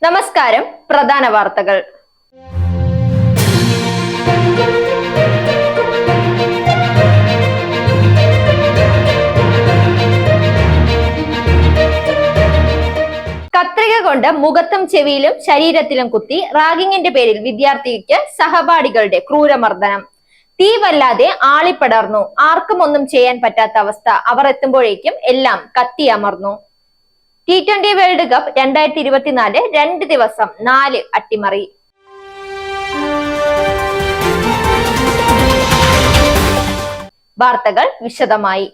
നമസ്കാരം. പ്രധാന വാർത്തകൾ. കത്രിക കൊണ്ട് മുഖത്തും ചെവിയിലും ശരീരത്തിലും കുത്തി റാഗിങ്ങിന്റെ പേരിൽ വിദ്യാർത്ഥിക്ക് സഹപാഠികളുടെ ക്രൂരമർദ്ദനം. തീ വല്ലാതെ ആളിപ്പടർന്നു. ആർക്കും ഒന്നും ചെയ്യാൻ പറ്റാത്ത അവസ്ഥ. അവർ എത്തുമ്പോഴേക്കും എല്ലാം കത്തിയമർന്നു. T20 വേൾഡ് കപ്പ് 2024 2 ദിവസം 4 അട്ടിമറി. വാർത്തകൾ വിശദമായി.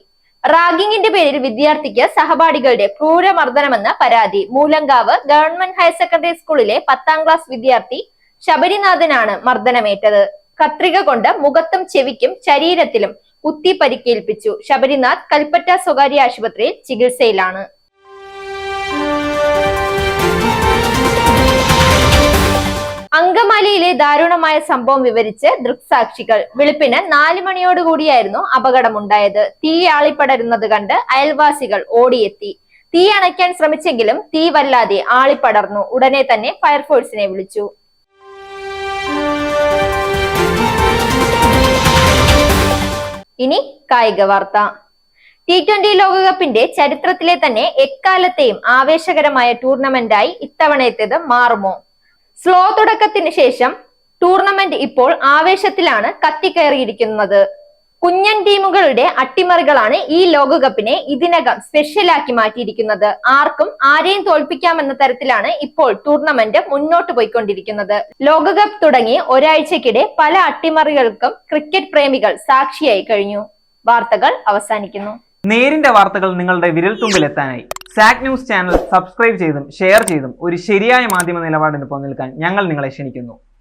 റാഗിങ്ങിന്റെ പേരിൽ വിദ്യാർത്ഥിക്ക് സഹപാഠികളുടെ ക്രൂരമർദ്ദനമെന്ന് പരാതി. മൂലങ്കാവ് ഗവൺമെന്റ് ഹയർ സെക്കൻഡറി സ്കൂളിലെ 10ാം ക്ലാസ് വിദ്യാർത്ഥി ശബരിനാഥനാണ് മർദ്ദനമേറ്റത്. കത്രിക കൊണ്ട് മുഖത്തും ചെവിക്കും ശരീരത്തിലും കുത്തി പരിക്കേൽപ്പിച്ചു. ശബരിനാഥ് കൽപ്പറ്റ സ്വകാര്യ ആശുപത്രിയിൽ ചികിത്സയിലാണ്. അങ്കമാലിയിലെ ദാരുണമായ സംഭവം വിവരിച്ച് ദൃക്സാക്ഷികൾ. വെളുപ്പിന് 4 മണിയോടുകൂടിയായിരുന്നു അപകടമുണ്ടായത്. തീ ആളിപ്പടരുന്നത് കണ്ട് അയൽവാസികൾ ഓടിയെത്തി. തീ അണയ്ക്കാൻ ശ്രമിച്ചെങ്കിലും തീ വല്ലാതെ ആളിപ്പടർന്നു. ഉടനെ തന്നെ ഫയർഫോഴ്സിനെ വിളിച്ചു. ഇനി കായിക വാർത്ത. T20 ലോകകപ്പിന്റെ ചരിത്രത്തിലെ തന്നെ എക്കാലത്തെയും ആവേശകരമായ ടൂർണമെന്റായി ഇത്തവണത്തേത് മാറുമോ? സ്ലോ തുടക്കത്തിന് ശേഷം ടൂർണമെന്റ് ഇപ്പോൾ ആവേശത്തിലാണ് കത്തിക്കയറിയിരിക്കുന്നത്. കുഞ്ഞൻ ടീമുകളുടെ അട്ടിമറികളാണ് ഈ ലോകകപ്പിനെ ഇതിനകം സ്പെഷ്യലാക്കി മാറ്റിയിരിക്കുന്നത്. ആർക്കും ആരെയും തോൽപ്പിക്കാമെന്ന തരത്തിലാണ് ഇപ്പോൾ ടൂർണമെന്റ് മുന്നോട്ട് പോയിക്കൊണ്ടിരിക്കുന്നത്. ലോകകപ്പ് തുടങ്ങി ഒരാഴ്ചക്കിടെ പല അട്ടിമറികൾക്കും ക്രിക്കറ്റ് പ്രേമികൾ സാക്ഷിയായി കഴിഞ്ഞു. വാർത്തകൾ അവസാനിക്കുന്നു. നേരിന്റെ വാർത്തകൾ നിങ്ങളുടെ വിരൽത്തുമ്പിലെത്താനായി സാക് ന്യൂസ് ചാനൽ സബ്സ്ക്രൈബ് ചെയ്തും ഷെയർ ചെയ്തും ഒരു ശരിയായ മാധ്യമ നിലപാടിനൊപ്പം നിൽക്കാൻ ഞങ്ങൾ നിങ്ങളെ ക്ഷണിക്കുന്നു.